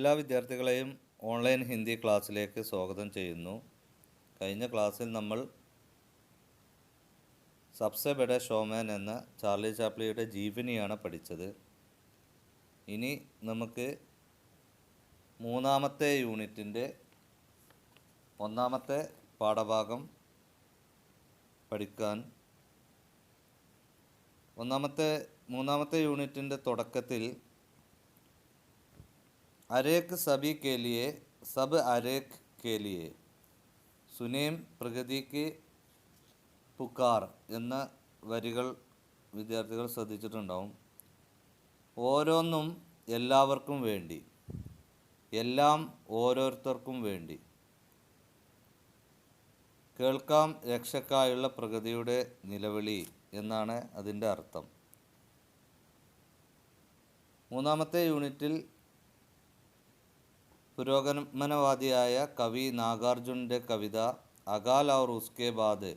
എല്ലാ വിദ്യാർത്ഥികളെയും ഓൺലൈൻ ഹിന്ദി ക്ലാസ്സിലേക്ക് സ്വാഗതം ചെയ്യുന്നു. കഴിഞ്ഞ ക്ലാസ്സിൽ നമ്മൾ സബ്സെ ബഡെ ഷോമാൻ എന്ന ചാർലി ചാപ്ലിയുടെ ജീവനിയാണ് പഠിച്ചത്. ഇനി നമുക്ക് മൂന്നാമത്തെ യൂണിറ്റിൻ്റെ ഒന്നാമത്തെ പാഠഭാഗം പഠിക്കാൻ. മൂന്നാമത്തെ യൂണിറ്റിൻ്റെ തുടക്കത്തിൽ അരേക്ക് സബി കെ ലിയെ സബ് അരേക്ക് കെ ലിയെ സുനേം പ്രഗതിക്ക് പുക്കാർ എന്ന വരികൾ വിദ്യാർത്ഥികൾ ശ്രദ്ധിച്ചിട്ടുണ്ടാവും. ഓരോന്നും എല്ലാവർക്കും വേണ്ടി, എല്ലാം ഓരോരുത്തർക്കും വേണ്ടി, കേൾക്കാം രക്ഷക്കായുള്ള പ്രഗതിയുടെ നിലവിളി എന്നാണ് അതിൻ്റെ അർത്ഥം. മൂന്നാമത്തെ യൂണിറ്റിൽ പുരോഗമനവാദിയായ കവി നാഗാർജുൻ്റെ കവിത അകാൽ ഔർ ഉസ്കെ ബാദ്,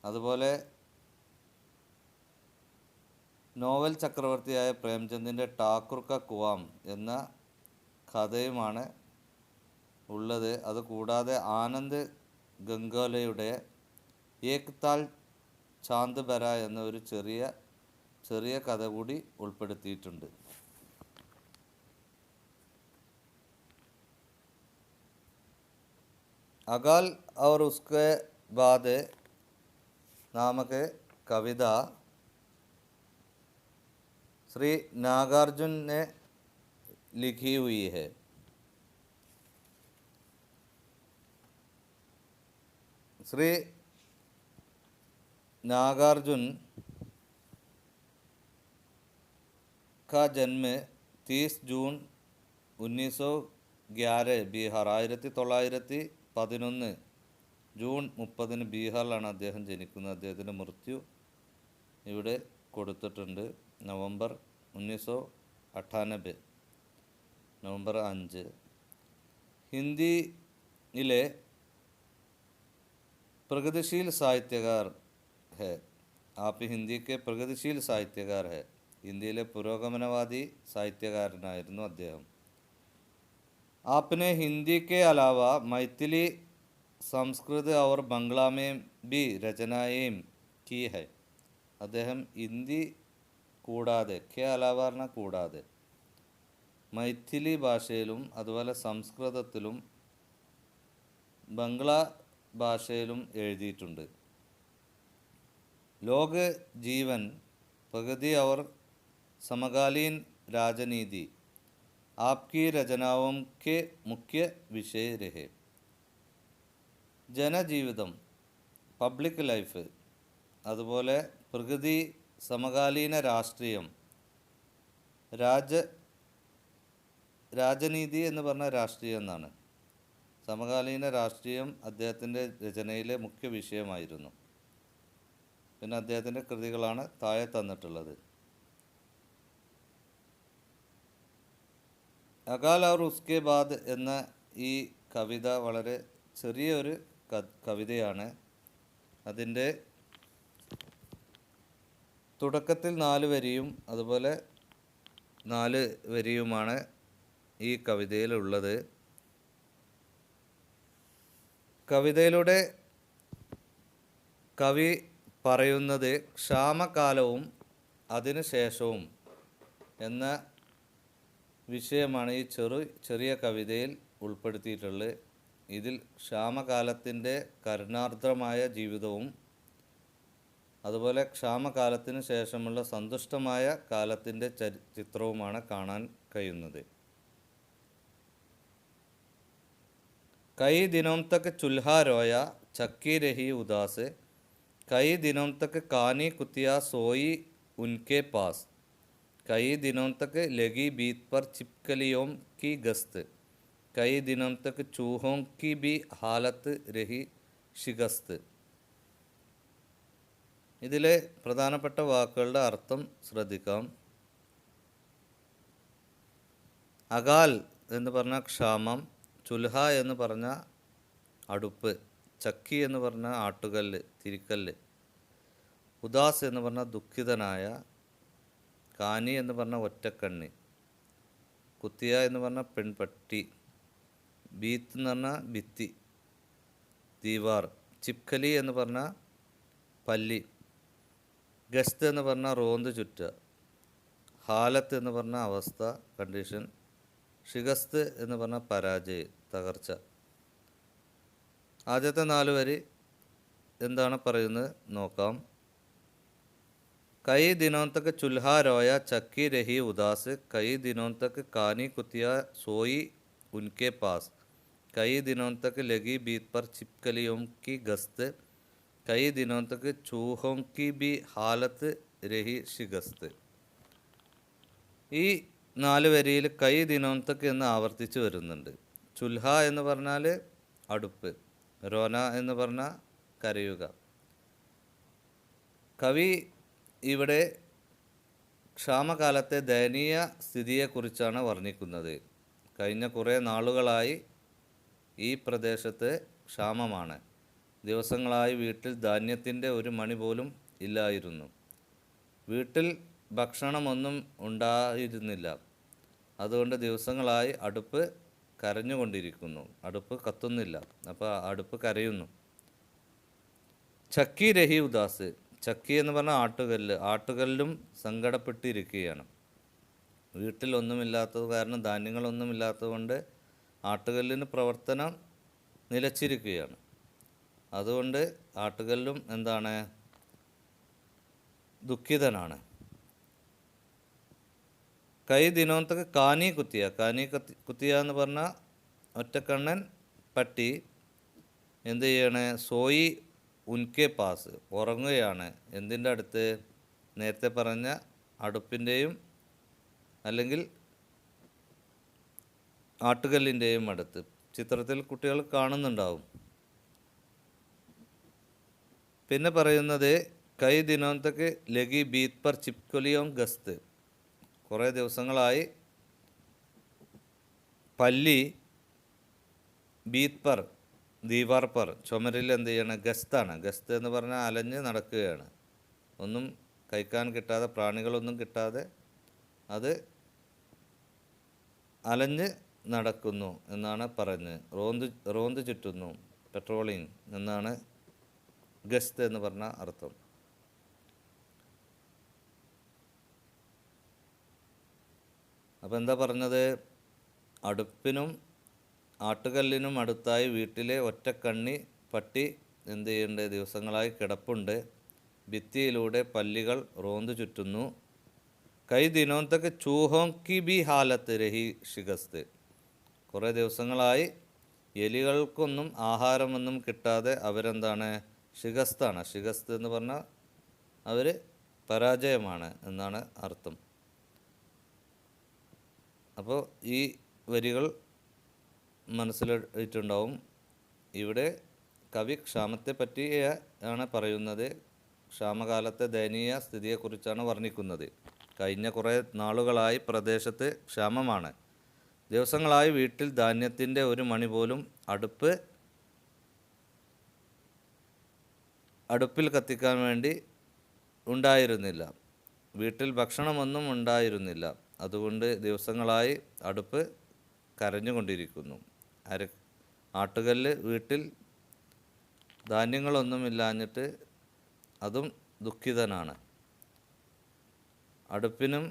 അതുപോലെ നോവൽ ചക്രവർത്തിയായ പ്രേംചന്ദിൻ്റെ ഠാക്കുർ ക കുവാം എന്ന കഥയുമാണ് ഉള്ളത്. അതുകൂടാതെ ആനന്ദ് ഗംഗോലയുടെ ഏക് താൽ ചാന്ദ് ബര എന്ന ഒരു ചെറിയ കഥ കൂടി ഉൾപ്പെടുത്തിയിട്ടുണ്ട്. अगाल और उसके बाद नामक कविता श्री नागार्जुन ने लिखी हुई है. श्री नागार्जुन का जन्म 30 जून 1911 ബീഹാർ. 1911 ജൂൺ 30 ബീഹാറിലാണ് അദ്ദേഹം ജനിക്കുന്നത്. അദ്ദേഹത്തിൻ്റെ മൃത്യു ഇവിടെ കൊടുത്തിട്ടുണ്ട്. November 1998 November 5. ഹിന്ദിയിലെ പ്രഗതിശീൽ സാഹിത്യകാർ ഹെ. ആപ്പ് ഹിന്ദിക്ക് പ്രഗതിശീൽ സാഹിത്യകാർ ഹെ. ഇന്ത്യയിലെ പുരോഗമനവാദി സാഹിത്യകാരനായിരുന്നു അദ്ദേഹം. आपने हिंदी के अलावा मैथिली, संस्कृत और बंगला में भी रचनाएं की है. അദ്ദേഹം ഹിന്ദി കൂടാതെ, കെ അലാവ പറഞ്ഞാൽ കൂടാതെ, മൈഥിലി ഭാഷയിലും അതുപോലെ സംസ്കൃതത്തിലും ബംഗ്ലാ ഭാഷയിലും എഴുതിയിട്ടുണ്ട്. ലോക ജീവൻ, പ്രഗതി और സമകാലീൻ രാജനീതി आपकी रचनाओं के मुख्य विषय रहे. ജനജീവിതം, പബ്ലിക് ലൈഫ്, അതുപോലെ പ്രകൃതി, സമകാലീന രാഷ്ട്രീയം, രാജനീതി എന്ന് പറഞ്ഞ രാഷ്ട്രീയം എന്നാണ്. സമകാലീന രാഷ്ട്രീയം അദ്ദേഹത്തിൻ്റെ രചനയിലെ മുഖ്യ വിഷയമായിരുന്നു. പിന്നെ അദ്ദേഹത്തിൻ്റെ കൃതികളാണ് താഴെ തന്നിട്ടുള്ളത്. അകാൽ ഔർ ഉസ്കെ ബാദ് എന്ന ഈ കവിത വളരെ ചെറിയൊരു കവിതയാണ്. അതിൻ്റെ തുടക്കത്തിൽ 4 വരിയും അതുപോലെ 4 വരിയുമാണ് ഈ കവിതയിലുള്ളത്. കവിതയിലൂടെ കവി പറയുന്നത് ക്ഷാമകാലവും അതിനുശേഷവും എന്ന വിഷയമാണ് ഈ ചെറിയ കവിതയിൽ ഉൾപ്പെടുത്തിയിട്ടുള്ളത്. ഇതിൽ ക്ഷാമകാലത്തിൻ്റെ കരുണാർദ്രമായ ജീവിതവും അതുപോലെ ക്ഷാമകാലത്തിന് ശേഷമുള്ള സന്തുഷ്ടമായ കാലത്തിൻ്റെ ചിത്രവുമാണ് കാണാൻ കഴിയുന്നത്. കൈ ദിനോം തക് ചുൽഹാ രോയ ചക്കി രഹി ഉദാസ്, കൈ ദിനോം തക് കാനി കുത്തിയ സോയി ഉൻകെ പാസ്, कई दिनों तक लगी बीत पर छिपकलियों की गश्त, कई दिनों तक चूहों की भी हालत रही शिकस्त. ഇതിലെ പ്രധാനപ്പെട്ട വാക്കുകളുടെ അർത്ഥം ശ്രദ്ധിക്കാം. അകാൽ എന്ന് പറഞ്ഞ ക്ഷാമം, ചുൽഹ എന്ന് പറഞ്ഞ അടുപ്പ്, ചക്കി എന്ന് പറഞ്ഞ ആട്ടുകല്ല്, തിരിക്കല്ല്, ഉദാസ് എന്ന് പറഞ്ഞ ദുഃഖിതനായ, കാനി എന്ന് പറഞ്ഞ ഒറ്റക്കണ്ണി, കുത്തിയ എന്ന് പറഞ്ഞാൽ പെൺപട്ടി, ബീത്ത് എന്ന് പറഞ്ഞാൽ ഭിത്തി, ദീവാർ, ചിപ്കലി എന്ന് പറഞ്ഞാൽ പല്ലി, ഗസ്ത് എന്ന് പറഞ്ഞാൽ റോന്ത് ചുറ്റുക, ഹാലത്ത് എന്ന് പറഞ്ഞാൽ അവസ്ഥ, കണ്ടീഷൻ, ഷിഗസ്ത് എന്ന് പറഞ്ഞാൽ പരാജയം, തകർച്ച. ആദ്യത്തെ 4 വരി എന്താണ് പറയുന്നത് നോക്കാം. कई दिनों तक चूल्हा रोया चक्की रही उदास, कई दिनों तक कानी कुतिया सोई उनके पास, कई दिनों तक लगी बीत पर छिपकलियों की गश्त, कई दिनों तक चूहों की भी हालत रही शिकस्त. ഈ 4 വരിയിൽ കൈ ദിനോന്തക്ക് എന്ന് ആവർത്തിച്ച് വരുന്നുണ്ട്. ചുൽഹ എന്ന് പറഞ്ഞാൽ അടുപ്പ്, റോന എന്ന് പറഞ്ഞാൽ കരയുക. കവി ഇവിടെ ക്ഷാമകാലത്തെ ദയനീയ സ്ഥിതിയെക്കുറിച്ചാണ് വർണ്ണിക്കുന്നത്. കഴിഞ്ഞ കുറേ നാളുകളായി ഈ പ്രദേശത്ത് ക്ഷാമമാണ്. ദിവസങ്ങളായി വീട്ടിൽ ധാന്യത്തിൻ്റെ ഒരു മണി പോലും ഇല്ലായിരുന്നു. വീട്ടിൽ ഭക്ഷണമൊന്നും ഉണ്ടായിരുന്നില്ല. അതുകൊണ്ട് ദിവസങ്ങളായി അടുപ്പ് കരഞ്ഞുകൊണ്ടിരിക്കുന്നു. അടുപ്പ് കത്തുന്നില്ല, അപ്പോൾ അടുപ്പ് കരയുന്നു. ചക്കി രഹി ഉദാസ്, ചക്കി എന്ന് പറഞ്ഞാൽ ആട്ടുകല്ല്, ആട്ടുകല്ലും സങ്കടപ്പെട്ടിരിക്കുകയാണ്. വീട്ടിലൊന്നുമില്ലാത്തത് കാരണം, ധാന്യങ്ങളൊന്നുമില്ലാത്തത് കൊണ്ട് ആട്ടുകല്ലിന് പ്രവർത്തനം നിലച്ചിരിക്കുകയാണ്. അതുകൊണ്ട് ആട്ടുകല്ലും എന്താണ്, ദുഃഖിതനാണ്. കൈ ദിനോന്തക്ക് കാനി കുത്തിയ, കാനി കുത്തിയ എന്ന് പറഞ്ഞാൽ ഒറ്റക്കണ്ണൻ പട്ടി എന്ത് ചെയ്യണേ, സോയി ഉൻകെ പാസ്, ഉറങ്ങുകയാണ്. എന്തിൻ്റെ അടുത്ത്? നേരത്തെ പറഞ്ഞ അടുപ്പിൻ്റെയും അല്ലെങ്കിൽ ആട്ടുകല്ലിൻ്റെയും അടുത്ത്. ചിത്രത്തിൽ കുട്ടികൾ കാണുന്നുണ്ടാവും. പിന്നെ പറയുന്നത് കൈ ദിനോന്തക്ക് ലഗി ബീത് പർ ചിപ്കൊലിയോം ഗസ്ത്, കുറേ ദിവസങ്ങളായി പല്ലി ബീത് പർ ദീവാർ പർ, ചുമരിൽ എന്ത് ചെയ്യണം, ഗസ്താണ്. ഗസ്ത് എന്ന് പറഞ്ഞാൽ അലഞ്ഞ് നടക്കുകയാണ്. ഒന്നും കഴിക്കാൻ കിട്ടാതെ, പ്രാണികളൊന്നും കിട്ടാതെ അത് അലഞ്ഞ് നടക്കുന്നു എന്നാണ് പറഞ്ഞ്. റോന്ത് ചുറ്റുന്നു, പെട്രോളിങ് എന്നാണ് ഗസ്ത് എന്ന് പറഞ്ഞ അർത്ഥം. അപ്പോൾ എന്താ പറഞ്ഞത്? അടുപ്പിനും ആട്ടുകല്ലിനും അടുത്തായി വീട്ടിലെ ഒറ്റക്കണ്ണി പട്ടി എന്ത് ചെയ്യുന്നുണ്ട്, ദിവസങ്ങളായി കിടപ്പുണ്ട്. ഭിത്തിയിലൂടെ പല്ലികൾ റോന്തു ചുറ്റുന്നു. കൈ ദിനോന്തക്ക് ചൂഹോങ്കി ബി ഹാലത്ത് രഹി ഷിഗസ്ത്, കുറേ ദിവസങ്ങളായി എലികൾക്കൊന്നും ആഹാരമൊന്നും കിട്ടാതെ അവരെന്താണ്, ഷിഗസ്താണ്. ഷിഗസ്ത് എന്ന് പറഞ്ഞാൽ അവർ പരാജയമാണ് എന്നാണ് അർത്ഥം. അപ്പോൾ ഈ വരികൾ മനസ്സിലായിട്ടുണ്ടാവും. ഇവിടെ കവി ക്ഷാമത്തെ പറ്റിയാണ് പറയുന്നത്. ക്ഷാമകാലത്തെ ദയനീയ സ്ഥിതിയെക്കുറിച്ചാണ് വർണ്ണിക്കുന്നത്. കഴിഞ്ഞ കുറേ നാളുകളായി പ്രദേശത്ത് ക്ഷാമമാണ്. ദിവസങ്ങളായി വീട്ടിൽ ധാന്യത്തിൻ്റെ ഒരു മണി പോലും അടുപ്പിൽ കത്തിക്കാൻ വേണ്ടി ഉണ്ടായിരുന്നില്ല. വീട്ടിൽ ഭക്ഷണമൊന്നും ഉണ്ടായിരുന്നില്ല. അതുകൊണ്ട് ദിവസങ്ങളായി അടുപ്പ് കരഞ്ഞുകൊണ്ടിരിക്കുന്നു. ആട്ടുകല്ല് വീട്ടിൽ ധാന്യങ്ങളൊന്നുമില്ലാഞ്ഞിട്ട് അതും ദുഃഖിതനാണ്. അടുപ്പിനും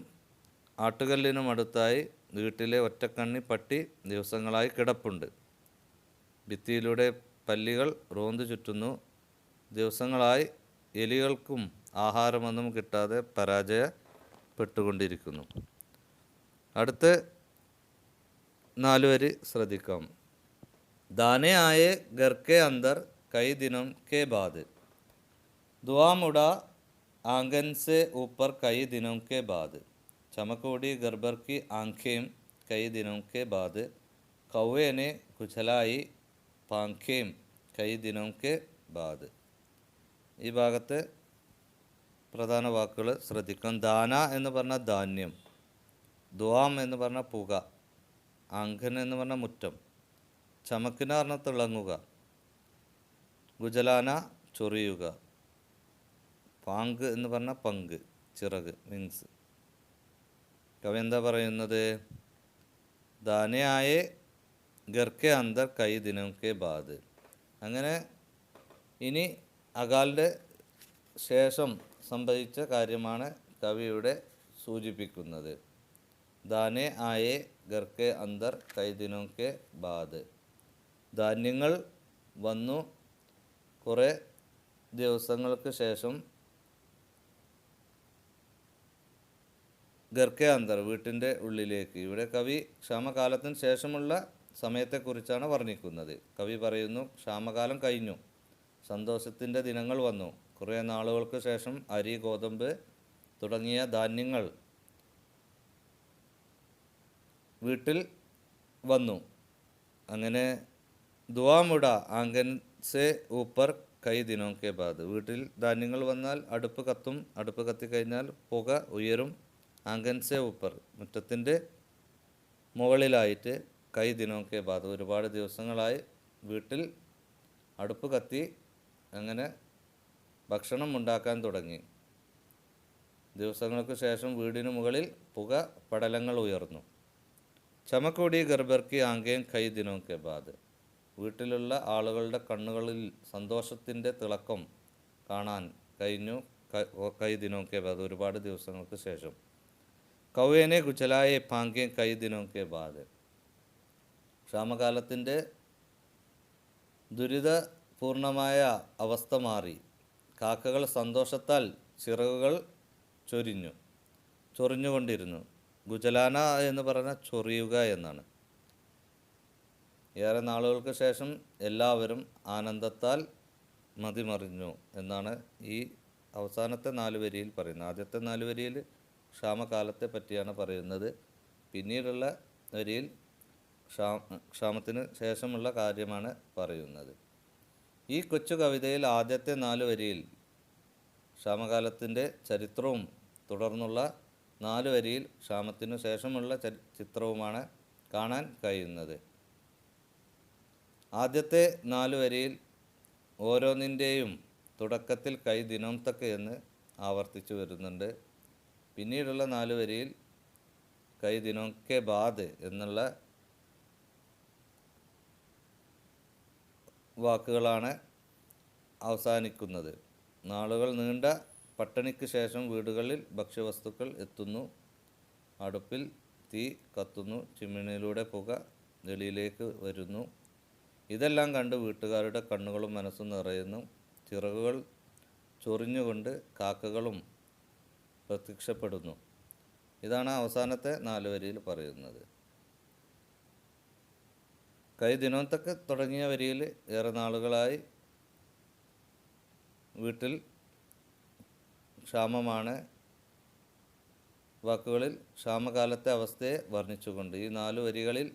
ആട്ടുകല്ലിനും അടുത്തായി വീട്ടിലെ ഒറ്റക്കണ്ണി പട്ടി ദിവസങ്ങളായി കിടപ്പുണ്ട്. ഭിത്തിയിലൂടെ പല്ലികൾ റോന്തു ചുറ്റുന്നു. ദിവസങ്ങളായി എലികൾക്കും ആഹാരമൊന്നും കിട്ടാതെ പരാജയപ്പെട്ടുകൊണ്ടിരിക്കുന്നു. അടുത്ത 4 വരി ശ്രദ്ധിക്കാം. दाने आए घर के अंदर कई दिनों के बाद, दुआ मुड़ा आंगन से ऊपर कई दिनों के बाद, चमक उड़ी घर भर की आंखें कई दिनों के बाद, कौवे ने कुचलाई पांखें कई दिनों के बाद. ഈ ഭാഗത്ത് പ്രധാന വാക്കുകൾ ശ്രദ്ധിക്കാം. ദാന എന്ന് പറഞ്ഞാൽ ധാന്യം, ദ്വാം എന്ന് പറഞ്ഞാൽ പുക, ആംഗൻ എന്ന് പറഞ്ഞാൽ മുറ്റം, ചമക്കിന പറഞ്ഞാൽ തിളങ്ങുക, ഗുജലാന ചൊറിയുക, പാങ്ക് എന്ന് പറഞ്ഞാൽ പങ്ക്, ചിറക്, വിങ്സ്. കവി എന്താ പറയുന്നത്? ദാനെ ആയേ ഗർക്കെ അന്തർ കൈ ദിനം കെ ബാദ്. അങ്ങനെ ഇനി അകാലിൻ്റെ ശേഷം സംഭവിച്ച കാര്യമാണ് കവിയുടെ സൂചിപ്പിക്കുന്നത്. ദാനെ ആയേ ഗർക്കെ അന്തർ കൈ ദിനം കെ ബാദ്. ധാന്യങ്ങൾ വന്നു കുറേ ദിവസങ്ങൾക്ക് ശേഷം. ഗർക്കെ അന്തർ വീട്ടിൻ്റെ ഉള്ളിലേക്ക്. ഇവിടെ കവി ക്ഷാമകാലത്തിന് ശേഷമുള്ള സമയത്തെക്കുറിച്ചാണ് വർണ്ണിക്കുന്നത്. കവി പറയുന്നു, ക്ഷാമകാലം കഴിഞ്ഞു, സന്തോഷത്തിൻ്റെ ദിനങ്ങൾ വന്നു. കുറേ നാളുകൾക്ക് ശേഷം അരി, ഗോതമ്പ് തുടങ്ങിയ ധാന്യങ്ങൾ വീട്ടിൽ വന്നു. അങ്ങനെ ദുവാമുട ആംഗൻ സെ ഊപ്പർ കൈ ദിനോ കെ ബാദ്. വീട്ടിൽ ധാന്യങ്ങൾ വന്നാൽ അടുപ്പ് കത്തും. അടുപ്പ് കത്തിക്കഴിഞ്ഞാൽ പുക ഉയരും. ആംഗൻ സെ ഊപ്പർ മുറ്റത്തിൻ്റെ മുകളിലായിട്ട് കൈ ദിനോ കെ ബാദ് ഒരുപാട് ദിവസങ്ങളായി വീട്ടിൽ അടുപ്പ് കത്തി അങ്ങനെ ഭക്ഷണം ഉണ്ടാക്കാൻ തുടങ്ങി. ദിവസങ്ങൾക്ക് ശേഷം വീടിന് മുകളിൽ പുക പടലങ്ങൾ ഉയർന്നു. ചമക്കോടി ഗർഭർക്കി ആംഗേൻ കൈ ദിനോ കെ ബാദ്. വീട്ടിലുള്ള ആളുകളുടെ കണ്ണുകളിൽ സന്തോഷത്തിൻ്റെ തിളക്കം കാണാൻ കഴിഞ്ഞു. കൈ ദിനോ കെ ബാദ് ഒരുപാട് ദിവസങ്ങൾക്ക് ശേഷം. കൗവേനെ ഗുജലായെ പാങ്കേൻ കൈ ദിനോ കെ ബാദ്. ക്ഷാമകാലത്തിൻ്റെ ദുരിതപൂർണമായ അവസ്ഥ മാറി. കാക്കകൾ സന്തോഷത്താൽ ചിറകുകൾ ചൊറിഞ്ഞുകൊണ്ടിരുന്നു. ഗുജലാന എന്ന് പറഞ്ഞാൽ ചൊറിയുക എന്നാണ്. ഏറെ നാളുകൾക്ക് ശേഷം എല്ലാവരും ആനന്ദത്താൽ മതിമറിഞ്ഞു എന്നാണ് ഈ അവസാനത്തെ 4 വരിയിൽ പറയുന്നത്. ആദ്യത്തെ 4 വരിയിൽ ക്ഷാമകാലത്തെ പറ്റിയാണ് പറയുന്നത്. പിന്നീടുള്ള വരിയിൽ ക്ഷാമത്തിന് ശേഷമുള്ള കാര്യമാണ് പറയുന്നത്. ഈ കൊച്ചു കവിതയിൽ ആദ്യത്തെ 4 വരിയിൽ ക്ഷാമകാലത്തിൻ്റെ ചരിത്രവും തുടർന്നുള്ള 4 വരിയിൽ ക്ഷാമത്തിനു ശേഷമുള്ള ചിത്രവുമാണ് കാണാൻ കഴിയുന്നത്. ആദ്യത്തെ 4 വരിയിൽ ഓരോന്നിൻ്റെയും തുടക്കത്തിൽ കൈ ദിനം തക്ക് എന്ന് ആവർത്തിച്ചു വരുന്നുണ്ട്. പിന്നീടുള്ള 4 വരിയിൽ കൈ ദിനോ കെ ബാദ് എന്നുള്ള വാക്കുകളാണ് അവസാനിക്കുന്നത്. നാളുകൾ നീണ്ട പട്ടിണിക്ക് ശേഷം വീടുകളിൽ ഭക്ഷ്യവസ്തുക്കൾ എത്തുന്നു. അടുപ്പിൽ തീ കത്തുന്നു. ചിമ്മിണിയിലൂടെ പുക വെളിയിലേക്ക് വരുന്നു. ഇതെല്ലാം കണ്ട് വീട്ടുകാരുടെ കണ്ണുകളും മനസ്സും നിറയുന്നു. ചിറകുകൾ ചൊറിഞ്ഞുകൊണ്ട് കാക്കകളും പ്രത്യക്ഷപ്പെടുന്നു. ഇതാണ് അവസാനത്തെ 4 വരിയിൽ പറയുന്നത്. കൈ ദിനോം തക്ക് തുടങ്ങിയ വരിയിൽ ഏറെ നാളുകളായി വീട്ടിൽ ക്ഷാമമാണ്. വാക്കുകളിൽ ക്ഷാമകാലത്തെ അവസ്ഥയെ വർണ്ണിച്ചുകൊണ്ട് ഈ 4 വരികളിൽ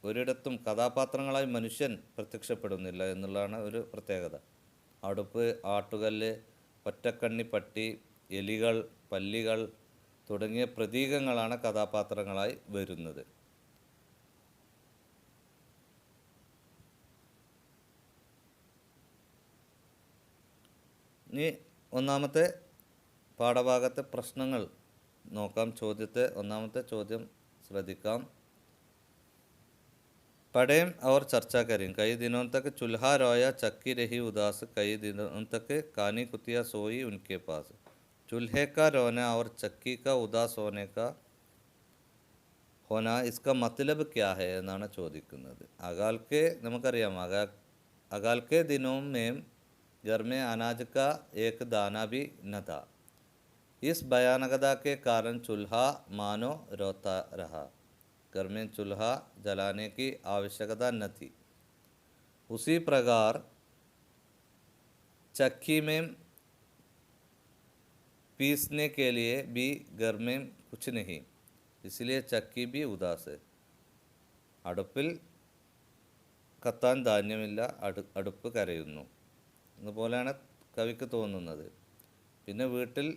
ഒരിടത്തും കഥാപാത്രങ്ങളായി മനുഷ്യൻ പ്രത്യക്ഷപ്പെടുന്നില്ല എന്നുള്ളതാണ് ഒരു പ്രത്യേകത. അടുപ്പ്, ആട്ടുകല്ല്, ഒറ്റക്കണ്ണി പട്ടി, എലികൾ, പല്ലികൾ തുടങ്ങിയ പ്രതീകങ്ങളാണ് കഥാപാത്രങ്ങളായി വരുന്നത്. ഇനി ഒന്നാമത്തെ പാഠഭാഗത്തെ പ്രശ്നങ്ങൾ നോക്കാം. ഒന്നാമത്തെ ചോദ്യം ശ്രദ്ധിക്കാം. पढ़ें और चर्चा करें. कई दिनों तक चूल्हा रोया, चक्की रही उदास, कई दिनों तक कानी कुतिया सोई उनके पास. चूल्हे का रोना और चक्की का उदास होना इसका मतलब क्या है എന്നാണ് ചോദിക്കുന്നത്. നമുക്കറിയാം अकाल के दिनों में घर में अनाज का एक दाना भी न था. इस भयानकता के कारण चूल्हा मानो रोता रहा. घर में चूल्हा जलाने की आवश्यकता न थी. उसी प्रकार चक्की में पीसने के लिए भी घर में कुछ नहीं, इसलिए चक्की भी उदास है. അടുപ്പിൽ കത്താൻ ധാന്യമില്ല, അടുപ്പ് കരയുന്നു. അതുപോലെയാണ് കവിക്ക് തോന്നുന്നത്. പിന്നെ വീട്ടിൽ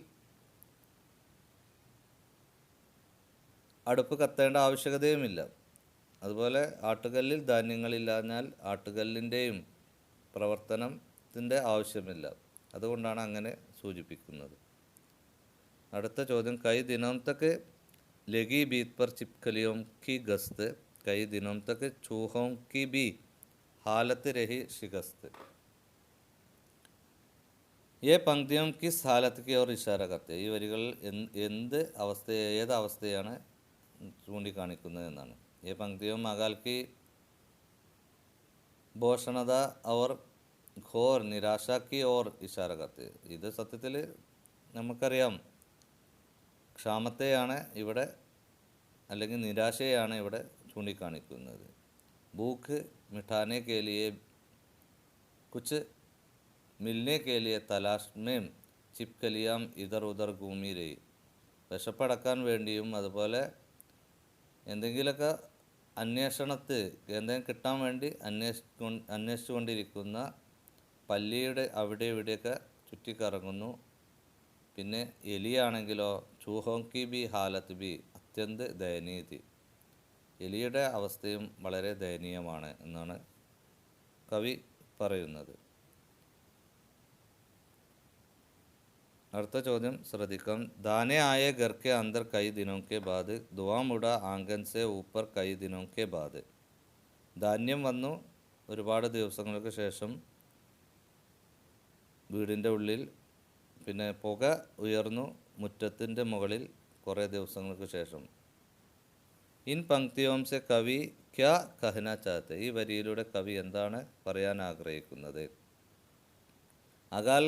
അടുപ്പ് കത്തേണ്ട ആവശ്യകതയുമില്ല. അതുപോലെ ആട്ടുകല്ലിൽ ധാന്യങ്ങളില്ലാഞ്ഞാൽ ആട്ടുകല്ലിൻ്റെയും പ്രവർത്തനത്തിൻ്റെ ആവശ്യമില്ല. അതുകൊണ്ടാണ് അങ്ങനെ സൂചിപ്പിക്കുന്നത്. അടുത്ത ചോദ്യം. കൈ ദിനോം തക്ക് ലഗി ബീത് പർ ചിപ്കലിയോം കി ഗസ്ത് कई दिनों तक चूहों की भी हालत रही शिकस्त. ये पंक्तिയും किस ഹാലത്ത് की ओर इशारा करते हैं. ഈ വരികൾ എന്ത് അവസ്ഥയെ ഏത് അവസ്ഥയാണ് ചൂണ്ടിക്കാണിക്കുന്നത് എന്നാണ്. ये पंक्तियों अकाल की ഭോഷണത और ഘോർ നിരാശ की ओर इशारा करते हैं. ഇത് സത്യത്തിൽ നമുക്കറിയാം, ക്ഷാമത്തെയാണ് ഇവിടെ അല്ലെങ്കിൽ നിരാശയാണ് ഇവിടെ ചൂണ്ടിക്കാണിക്കുന്നത്. ഭൂഖ് മിഠാനെ കെ ലിയെ കുച്ച് മിൽനെ കെ ലിയെ തലാഷ് മേം ചിപ്കലിയാം ഇതർ ഉദർ ഗൂമി രഹി. വിശപ്പടക്കാൻ വേണ്ടിയും അതുപോലെ എന്തെങ്കിലുമൊക്കെ എന്തെങ്കിലും കിട്ടാൻ വേണ്ടി അന്വേഷിച്ചുകൊണ്ടിരിക്കുന്ന പല്ലിയുടെ അവിടെ ഇവിടെയൊക്കെ ചുറ്റിക്കറങ്ങുന്നു. പിന്നെ എലിയാണെങ്കിലോ ചൂഹോങ്കി ബി ഹാലത്ത് ബി അത്യന്ത് ദയനീയതി. എലിയുടെ അവസ്ഥയും വളരെ ദയനീയമാണ് എന്നാണ് കവി പറയുന്നത്. അടുത്ത ചോദ്യം ശ്രദ്ധിക്കാം. ദാനെ ആയ घर के अंदर कई दिनों के बाद धुआं उड़ा आंगन से ऊपर कई दिनों के बाद. ധാന്യം വന്നു ഒരുപാട് ദിവസങ്ങൾക്ക് ശേഷം വീടിൻ്റെ ഉള്ളിൽ, പിന്നെ പുക ഉയർന്നു മുറ്റത്തിൻ്റെ മുകളിൽ കുറേ ദിവസങ്ങൾക്ക് ശേഷം. ഇൻ പങ്ക്തിയോം സെ കവി ക്യാ കഹന ചാഹത്തെ. ഈ വരിയിലൂടെ കവി എന്താണ് പറയാൻ ആഗ്രഹിക്കുന്നത്? അകാൽ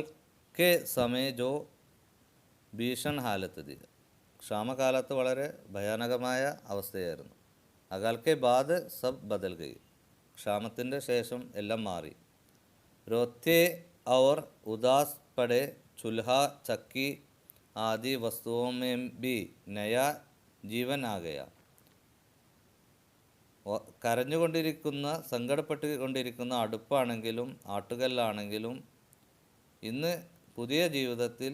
കെ സമയ ജോ ഭീഷൺ ഹാലത്ത് ദി. ക്ഷാമകാലത്ത് വളരെ ഭയാനകമായ അവസ്ഥയായിരുന്നു. അകാൽ കെ ബാദ് സബ് ബദൽ ഗയി. ക്ഷാമത്തിൻ്റെ ശേഷം എല്ലാം മാറി. रोते और उदास पड़े चूल्हा चक्की आदि वस्तुओं में भी नया ജീവൻ आ गया. കരഞ്ഞുകൊണ്ടിരിക്കുന്ന സങ്കടപ്പെട്ടുകൊണ്ടിരിക്കുന്ന അടുപ്പാണെങ്കിലും ആട്ടുകല്ലാണെങ്കിലും ഇന്ന് പുതിയ ജീവിതത്തിൽ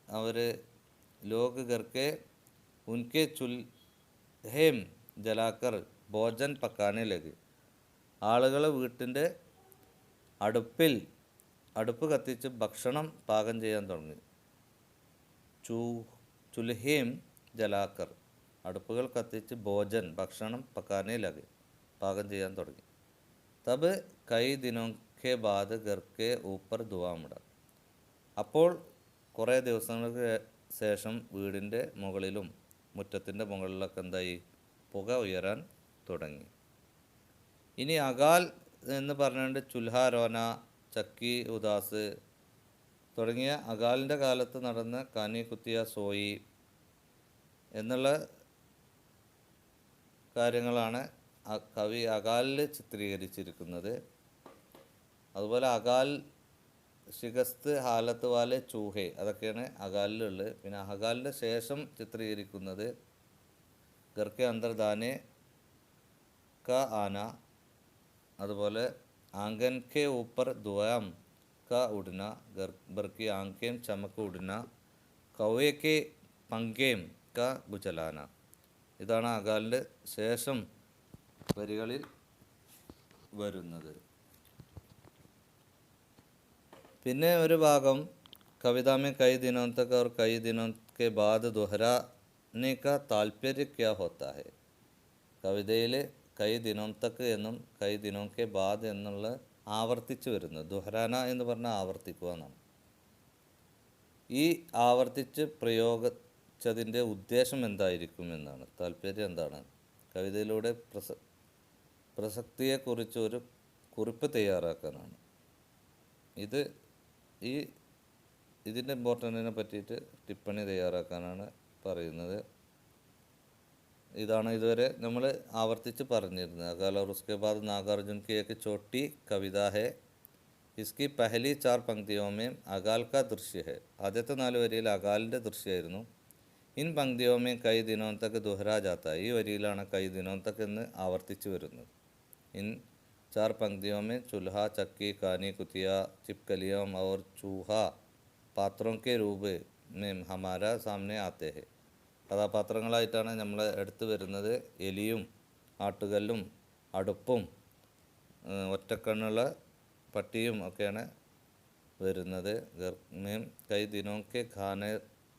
അവർ ലോക് ഗർക്കെ ഉൻകെ ചുൽഹേം ജലാക്കർ ഭോജൻ പക്കാനെ ലഗി. ആളുകൾ വീട്ടിൻ്റെ അടുപ്പ് കത്തിച്ച് ഭക്ഷണം പാകം ചെയ്യാൻ തുടങ്ങി. ചുൽഹേം ജലാക്കർ അടുപ്പുകൾ കത്തിച്ച് ഭോജൻ ഭക്ഷണം പക്കാനെ ലഗി പാകം ചെയ്യാൻ തുടങ്ങി. തബ് കൈ ദിനോക്കെ ബാദ് ഗർക്കെ ഊപ്പർ ധുവാമുട. അപ്പോൾ കുറേ ദിവസങ്ങൾക്ക് ശേഷം വീടിൻ്റെ മുകളിലും മുറ്റത്തിൻ്റെ മുകളിലൊക്കെ എന്തായി, പുക ഉയരാൻ തുടങ്ങി. ഇനി അകാൽ എന്ന് പറഞ്ഞുകൊണ്ട് ചുൽഹ രോന, ചക്കി ഉദാസ് തുടങ്ങിയ അകാലിൻ്റെ കാലത്ത് നടന്ന കാനി കുത്തിയ സോയി എന്നുള്ള കാര്യങ്ങളാണ് കവി അകാലിൽ ചിത്രീകരിച്ചിരിക്കുന്നത്. അതുപോലെ അകാൽ, ശിഖസ്ത്, ഹാലത്ത് വാലെ ചൂഹെ അതൊക്കെയാണ് അകാലിലുള്ളത്. പിന്നെ അകാലിൻ്റെ ശേഷം ചിത്രീകരിക്കുന്നത് ഗർക്കെ അന്തർ ദാനെ ക ആന, അതുപോലെ ആംഗൻ കെ ഊപ്പർ ധുആം ക ഉഡ്ന, ഗർബർക്കി ആങ്കേം ചമക്ക് ഉഡ്ന, കൗവെ കെ പങ്കേം ക ഗുചലാന. ഇതാണ് അകാലിൻ്റെ ശേഷം വരികളിൽ വരുന്നത്. പിന്നെ ഒരു ഭാഗം കവിതാമേ കൈ ദിനോं तक और कई दिनों के बाद दोहराने का तात्पर्य क्या होता है. കവിതയിൽ കൈ ദിനോं तक എന്നും കൈ ദിനോं के बाद എന്നുള്ള ആവർത്തിച്ച് വരുന്നത്. ദുഹരാന എന്ന് പറഞ്ഞാൽ ആവർത്തിക്കുക എന്നാണ്. ഈ ആവർത്തിച്ച് പ്രയോഗിച്ചതിൻ്റെ ഉദ്ദേശം എന്തായിരിക്കും എന്നാണ്, താല്പര്യം എന്താണ്? കവിതയിലൂടെ പ്രസക്തിയെക്കുറിച്ച് ഒരു കുറിപ്പ് തയ്യാറാക്കാനാണ്. ഇതിൻ്റെ ഇമ്പോർട്ടൻറ്റിനെ പറ്റിയിട്ട് ടിപ്പണി തയ്യാറാക്കാനാണ് പറയുന്നത്. ഇതാണ് ഇതുവരെ നമ്മൾ ആവർത്തിച്ച് പറഞ്ഞിരുന്നത്. അകാൽ और उसके बाद नागार्जुन की एक छोटी कविता है. इसकी पहली 4 पंक्तियों में अकाल का दृश्य है. ആദ്യത്തെ 4 വരിയിൽ അകാലിൻ്റെ ദൃശ്യമായിരുന്നു. ഇൻ पंक्तियों में कई दिनों तक दोहरा जाता है. ഈ വരിയിലാണ് കൈ ദിനോं तक എന്ന് ആവർത്തിച്ച് വരുന്നത്. ഇൻ 4 पंक्तियों में चूल्हा, चक्की, कानी कुतिया, चिपकलियाँ और चूहा पात्रों के रूप में हमारा सामने आते हैं. കഥാപാത്രങ്ങളായിട്ടാണ് നമ്മൾ എടുത്തു വരുന്നത്. എലിയും ആട്ടുകല്ലും അടുപ്പും ഒറ്റക്കണ്ണുള്ള പട്ടിയും ഒക്കെയാണ് വരുന്നത്. കൈ ദിനോं के खाने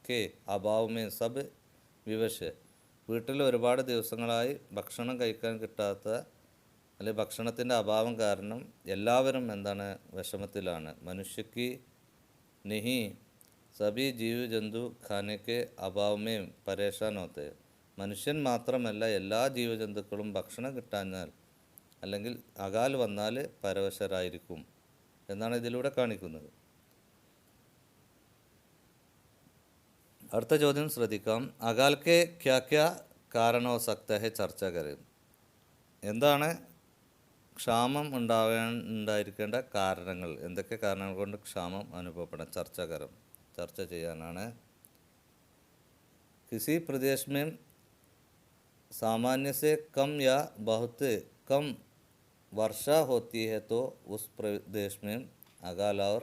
के अभाव में सब विवश. വീട്ടിൽ ഒരുപാട് ദിവസങ്ങളായി ഭക്ഷണം കഴിക്കാൻ കിട്ടാത്ത അല്ലെങ്കിൽ ഭക്ഷണത്തിൻ്റെ അഭാവം കാരണം എല്ലാവരും എന്താണ് വിഷമത്തിലാണ്. മനുഷ്യക്ക് नहीं സബി ജീവ് ജന്തു ഖാനയ്ക്ക് അഭാവമേ പരേഷാൻ ഹോത്തെ. മനുഷ്യൻ മാത്രമല്ല എല്ലാ ജീവജന്തുക്കളും ഭക്ഷണം കിട്ടാഞ്ഞാൽ അല്ലെങ്കിൽ അകാൽ വന്നാൽ പരവശരായിരിക്കും എന്നാണ് ഇതിലൂടെ കാണിക്കുന്നത്. അടുത്ത ചോദ്യം ശ്രദ്ധിക്കാം. അകാൽ കെ ക്യാ ക്യാ കാരണം ഹോ സക്ത ഹെ ചർച്ച കരെ. എന്താണ് ക്ഷാമം ഉണ്ടായിരിക്കേണ്ട കാരണങ്ങൾ, എന്തൊക്കെ കാരണങ്ങൾ കൊണ്ട് ക്ഷാമം അനുഭവപ്പെടാം? ചർച്ച ചെയ്യാനാണ്. किसी प्रदेश में सामान्य से कम या बहुत कम वर्षा होती है तो उस प्रदेश में अकाल और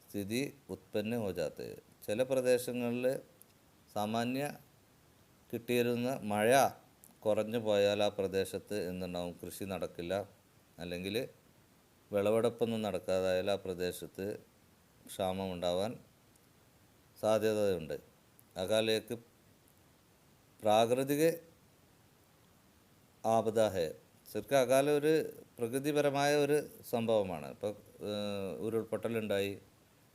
സ്ഥിതി ഉത്പന്ന ഹോ ജാത്തെ. ചില പ്രദേശങ്ങളിൽ സാമാന്യ കിട്ടിയിരുന്ന മഴ കുറഞ്ഞു പോയാൽ ആ പ്രദേശത്ത് എന്തുണ്ടാവും? കൃഷി നടക്കില്ല, അല്ലെങ്കിൽ വിളവെടുപ്പൊന്നും നടക്കാതായാൽ ആ പ്രദേശത്ത് ക്ഷാമം ഉണ്ടാവാൻ സാധ്യതയുണ്ട്. അകാലേക്ക് പ്രാകൃതിക ആപദ ഹെ. ശരിക്കും അകാലം ഒരു പ്രകൃതിപരമായ ഒരു സംഭവമാണ്. ഇപ്പോൾ ഉരുൾപൊട്ടലുണ്ടായി,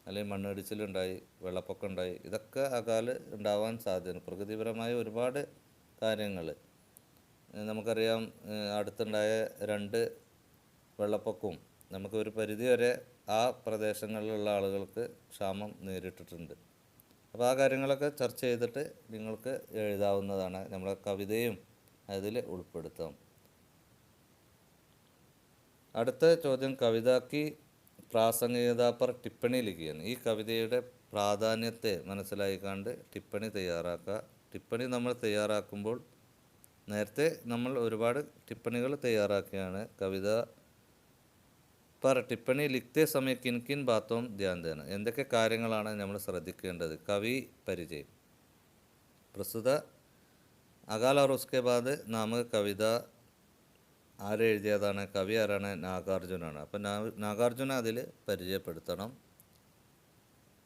അല്ലെങ്കിൽ മണ്ണിടിച്ചിലുണ്ടായി, വെള്ളപ്പൊക്കം ഉണ്ടായി, ഇതൊക്കെ അകാല് ഉണ്ടാവാൻ സാധ്യതയുണ്ട്. പ്രകൃതിപരമായ ഒരുപാട് കാര്യങ്ങൾ നമുക്കറിയാം. അടുത്തുണ്ടായ 2 വെള്ളപ്പൊക്കവും നമുക്ക് ഒരു പരിധിവരെ ആ പ്രദേശങ്ങളിലുള്ള ആളുകൾക്ക് ക്ഷാമം നേരിട്ടിട്ടുണ്ട്. അപ്പോൾ ആ കാര്യങ്ങളൊക്കെ ചർച്ച ചെയ്തിട്ട് നിങ്ങൾക്ക് എഴുതാവുന്നതാണ്. നമ്മളെ കവിതയും അതിൽ ഉൾപ്പെടുത്താം. അടുത്ത ചോദ്യം, കവിതയ്ക്ക് പ്രാസംഗികത പർ ടിപ്പണി ലിഖിയാണ്. ഈ കവിതയുടെ പ്രാധാന്യത്തെ മനസ്സിലാക്കിക്കാണ്ട് ടിപ്പണി തയ്യാറാക്കുക. ടിപ്പണി നമ്മൾ തയ്യാറാക്കുമ്പോൾ നേരത്തെ നമ്മൾ ഒരുപാട് ടിപ്പണികൾ തയ്യാറാക്കിയാണ്. കവിത പർ ടിപ്പണി ലിഖ്തേ സമയ കിൻ കിൻ ബാത്തോം ധ്യാൻ ദേന. എന്തൊക്കെ കാര്യങ്ങളാണ് നമ്മൾ ശ്രദ്ധിക്കേണ്ടത്? കവി പരിചയം. പ്രസ്തുത അകാൽ और उसके बाद നാമക കവിത ആരെഴുതിയതാണ്? കവി ആരാണ്? നാഗാർജുനാണ്. അപ്പം നാഗാർജുന അതിൽ പരിചയപ്പെടുത്തണം.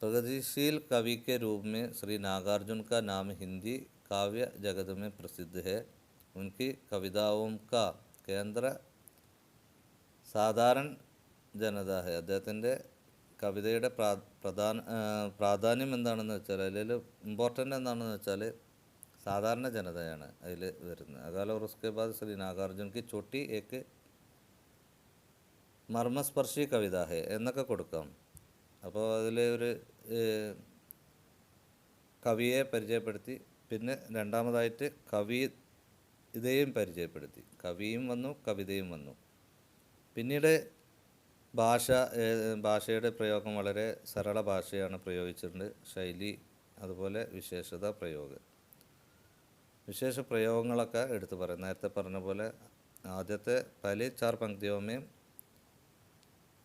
प्रगतिशील कवि के रूप में श्री नागार्जुन का नाम हिंदी काव्य जगत में प्रसिद्ध है. उनकी कविताओं का केंद्र സാധാരണ ജനത ഹെ. അദ്ദേഹത്തിൻ്റെ കവിതയുടെ പ്രാധാന്യം എന്താണെന്ന് വെച്ചാൽ, അതിൽ ഇമ്പോർട്ടൻ്റ് എന്താണെന്ന് വെച്ചാൽ സാധാരണ ജനതയാണ് അതിൽ വരുന്നത്. അകാൽ और उसके बाद ശ്രീ നാഗാർജുൻ की छोटी एक മർമ്മസ്പർശി കവിത ഹെ എന്നൊക്കെ കൊടുക്കാം. അപ്പോൾ അതിൽ ഒരു കവിയെ പരിചയപ്പെടുത്തി, പിന്നെ രണ്ടാമതായിട്ട് കവിതയും പരിചയപ്പെടുത്തി. കവിയും വന്നു, കവിതയും വന്നു. പിന്നീട് ഭാഷയുടെ പ്രയോഗം വളരെ സരള ഭാഷയാണ് പ്രയോഗിച്ചിട്ടുണ്ട്. ശൈലി, അതുപോലെ വിശേഷ പ്രയോഗങ്ങളൊക്കെ എടുത്തു പറയും. നേരത്തെ പറഞ്ഞ പോലെ ആദ്യത്തെ പഹലി 4 पंक्तियों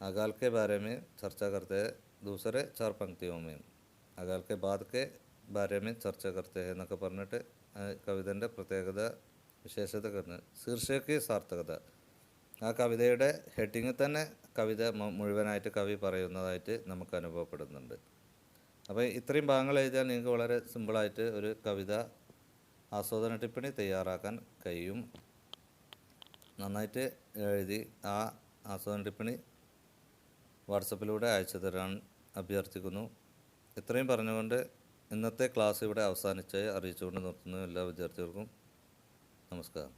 अकाल के बारे में चर्चा करते हैं, दूसरे 4 पंक्तियों में अकाल के बाद के बारे में चर्चा करते हैं എന്നൊക്കെ പറഞ്ഞിട്ട് കവിതൻ്റെ പ്രത്യേകത, വിശേഷത കണ്ട് ശീർഷകക്ക് സാർത്ഥകത. ആ കവിതയുടെ ഹെഡിങ്ങിൽ തന്നെ കവിത മുഴുവനായിട്ട് കവി പറയുന്നതായിട്ട് നമുക്ക് അനുഭവപ്പെടുന്നുണ്ട്. അപ്പോൾ ഇത്രയും ഭാഗങ്ങൾ എഴുതിയാൽ നിങ്ങൾക്ക് വളരെ സിമ്പിളായിട്ട് ഒരു കവിത ആസ്വാദന ടിപ്പണി തയ്യാറാക്കാൻ കഴിയും. നന്നായിട്ട് എഴുതി ആ ആസ്വാദന ടിപ്പണി വാട്സപ്പിലൂടെ അയച്ചു തരാൻ അഭ്യർത്ഥിക്കുന്നു. ഇത്രയും പറഞ്ഞുകൊണ്ട് ഇന്നത്തെ ക്ലാസ് ഇവിടെ അവസാനിച്ചായി അറിയിച്ചുകൊണ്ട് നിർത്തുന്നു. എല്ലാ വിദ്യാർത്ഥികൾക്കും നമസ്കാരം.